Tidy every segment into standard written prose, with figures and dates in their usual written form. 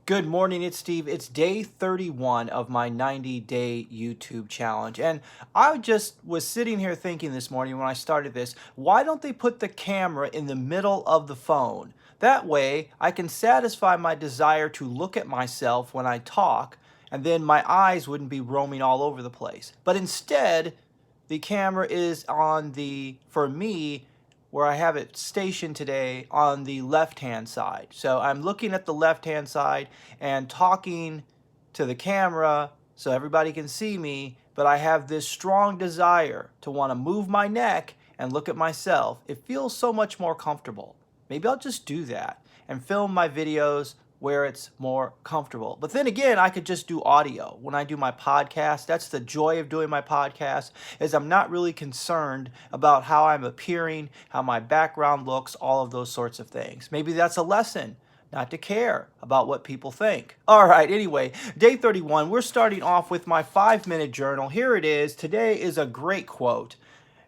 Good morning, it's Steve. It's day 31 of my 90-day YouTube challenge. And I just was sitting here thinking this morning when I started this, why don't they put the camera in the middle of the phone? That way, I can satisfy my desire to look at myself when I talk, and then my eyes wouldn't be roaming all over the place. But instead, the camera is on for me, where I have it stationed today on the left-hand side. So I'm looking at the left-hand side and talking to the camera so everybody can see me, but I have this strong desire to want to move my neck and look at myself. It feels so much more comfortable. Maybe I'll just do that and film my videos where it's more comfortable. But then again, I could just do audio. When I do my podcast, that's the joy of doing my podcast, is I'm not really concerned about how I'm appearing, how my background looks, all of those sorts of things. Maybe that's a lesson, not to care about what people think. All right, anyway, day 31, we're starting off with my 5-minute journal. Here it is. Today is a great quote.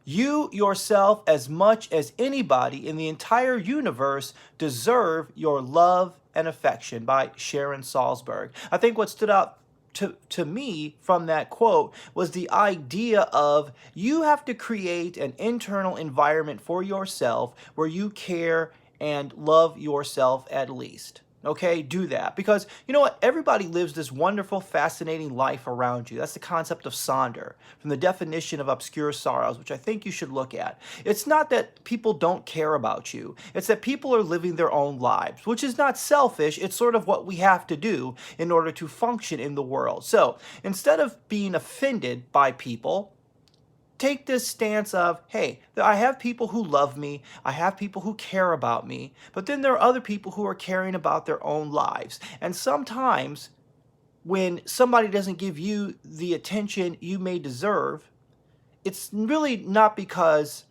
You yourself, as much as anybody in the entire universe, deserve your love and affection, by Sharon Salzberg. I think what stood out to me from that quote was the idea of you have to create an internal environment for yourself where you care and love yourself at least. Okay, do that. Because you know what? Everybody lives this wonderful, fascinating life around you. That's the concept of Sonder, from the definition of obscure sorrows, which I think you should look at. It's not that people don't care about you. It's that people are living their own lives, which is not selfish. It's sort of what we have to do in order to function in the world. So instead of being offended by people, take this stance of, hey, I have people who love me, I have people who care about me, but then there are other people who are caring about their own lives. And sometimes when somebody doesn't give you the attention you may deserve, it's really not because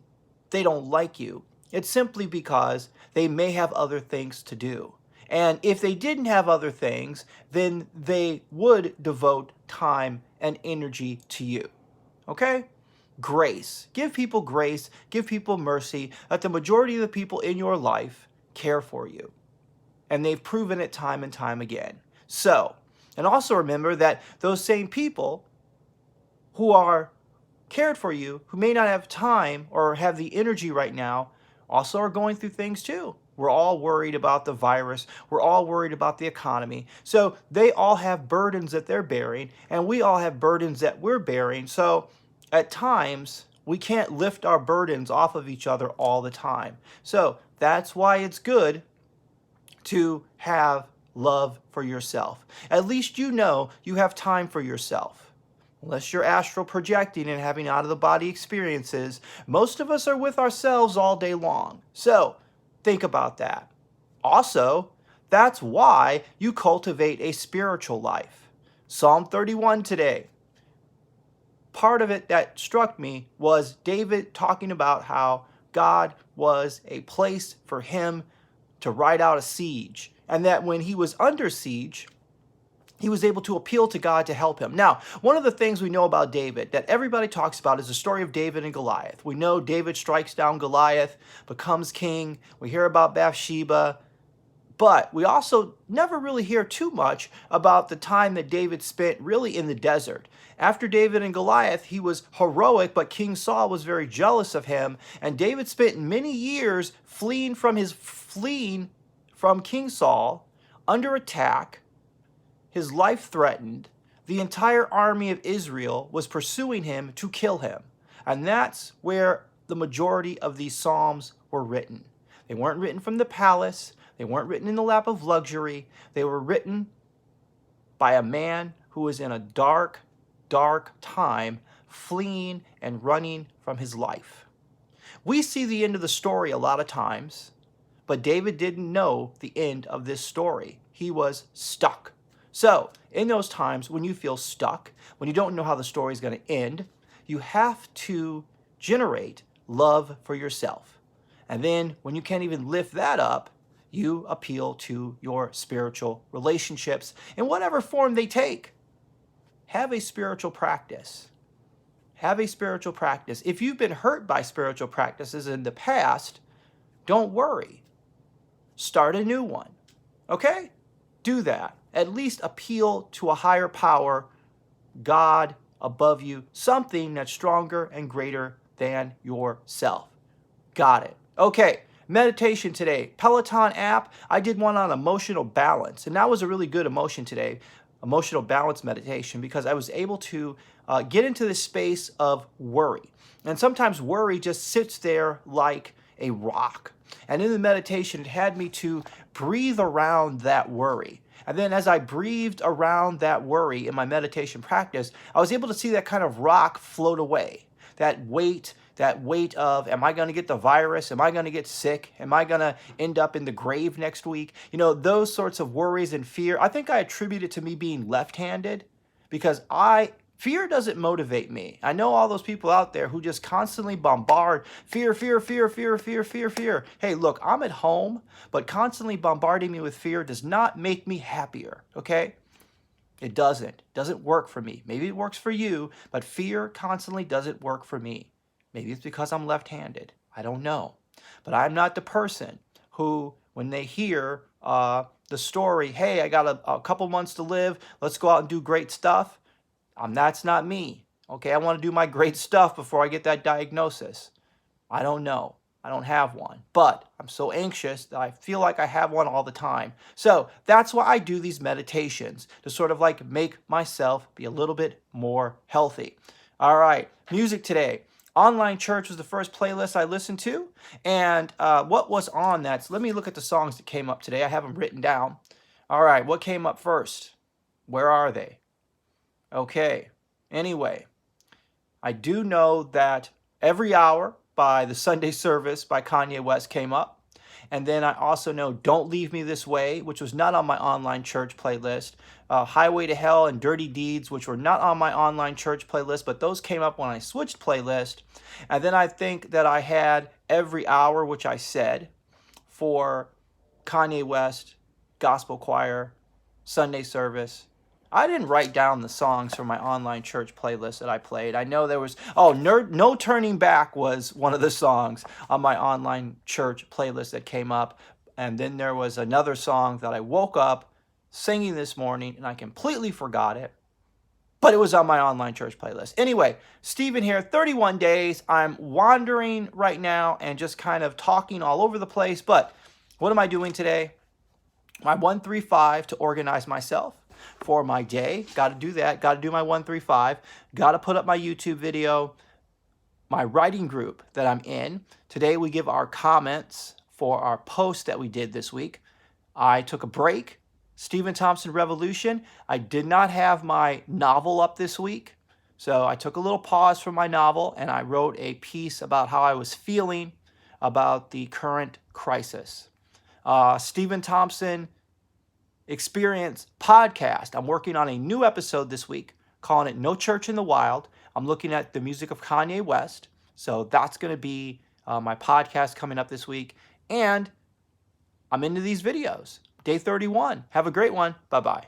they don't like you. It's simply because they may have other things to do. And if they didn't have other things, then they would devote time and energy to you. Okay? Grace. Give people grace, give people mercy, that the majority of the people in your life care for you. And they've proven it time and time again. So, and also remember that those same people who are cared for you, who may not have time or have the energy right now, also are going through things too. We're all worried about the virus. We're all worried about the economy. So they all have burdens that they're bearing, and we all have burdens that we're bearing. So at times, we can't lift our burdens off of each other all the time. So that's why it's good to have love for yourself. At least you know you have time for yourself. Unless you're astral projecting and having out-of-the-body experiences, most of us are with ourselves all day long. So think about that. Also, that's why you cultivate a spiritual life. Psalm 31 today. Part of it that struck me was David talking about how God was a place for him to ride out a siege, and that when he was under siege, he was able to appeal to God to help him. Now, one of the things we know about David that everybody talks about is the story of David and Goliath. We know David strikes down Goliath, becomes king. We hear about Bathsheba. But we also never really hear too much about the time that David spent really in the desert. After David and Goliath, he was heroic, but King Saul was very jealous of him. And David spent many years fleeing from King Saul, under attack, his life threatened. The entire army of Israel was pursuing him to kill him. And that's where the majority of these Psalms were written. They weren't written from the palace. They weren't written in the lap of luxury. They were written by a man who was in a dark, dark time, fleeing and running from his life. We see the end of the story a lot of times, but David didn't know the end of this story. He was stuck. So, in those times when you feel stuck, when you don't know how the story is going to end, you have to generate love for yourself. And then when you can't even lift that up, you appeal to your spiritual relationships in whatever form they take. Have a spiritual practice. Have a spiritual practice. If you've been hurt by spiritual practices in the past, don't worry. Start a new one. Okay? do that. At least appeal to a higher power, God above you, something that's stronger and greater than yourself. Got it. Okay, meditation today. Peloton app, I did one on emotional balance, and that was a really good emotion today, emotional balance meditation, because I was able to get into the space of worry. And sometimes worry just sits there like a rock. And in the meditation, it had me to breathe around that worry. And then as I breathed around that worry in my meditation practice, I was able to see that kind of rock float away. That weight of, am I going to get the virus? Am I going to get sick? Am I going to end up in the grave next week? You know, those sorts of worries and fear. I think I attribute it to me being left-handed because fear doesn't motivate me. I know all those people out there who just constantly bombard fear, fear, fear, fear, fear, fear, fear. Hey, look, I'm at home, but constantly bombarding me with fear does not make me happier, okay? It doesn't work for me. Maybe it works for you, but fear constantly doesn't work for me. Maybe it's because I'm left-handed. I don't know. But I'm not the person who, when they hear the story, hey, I got a couple months to live, let's go out and do great stuff. That's not me. Okay, I want to do my great stuff before I get that diagnosis. I don't know. I don't have one, but I'm so anxious that I feel like I have one all the time. So that's why I do these meditations, to sort of like make myself be a little bit more healthy. All right, music today. Online Church was the first playlist I listened to. And what was on that? So let me look at the songs that came up today. I have them written down. All right, what came up first? Where are they? Okay, anyway, I do know that Every Hour by the Sunday Service by Kanye West came up. And then I also know Don't Leave Me This Way, which was not on my Online Church playlist. Highway to Hell and Dirty Deeds, which were not on my Online Church playlist, but those came up when I switched playlist. And then I think that I had Every Hour, which I said, for Kanye West, Gospel Choir, Sunday Service. I didn't write down the songs for my Online Church playlist that I played. I know there was, No Turning Back was one of the songs on my Online Church playlist that came up. And then there was another song that I woke up singing this morning and I completely forgot it, but it was on my Online Church playlist. Anyway, Stephen here, 31 days. I'm wandering right now and just kind of talking all over the place, but what am I doing today? My 135 to organize myself for my day. Got to do that. Got to do my 135. Got to put up my YouTube video. My writing group that I'm in. Today we give our comments for our post that we did this week. I took a break. Stephen Thompson Revolution. I did not have my novel up this week. So I took a little pause from my novel and I wrote a piece about how I was feeling about the current crisis. Stephen Thompson Experience podcast. I'm working on a new episode this week, calling it No Church in the Wild. I'm looking at the music of Kanye West. So that's going to be my podcast coming up this week. And I'm into these videos. Day 31. Have a great one. Bye-bye.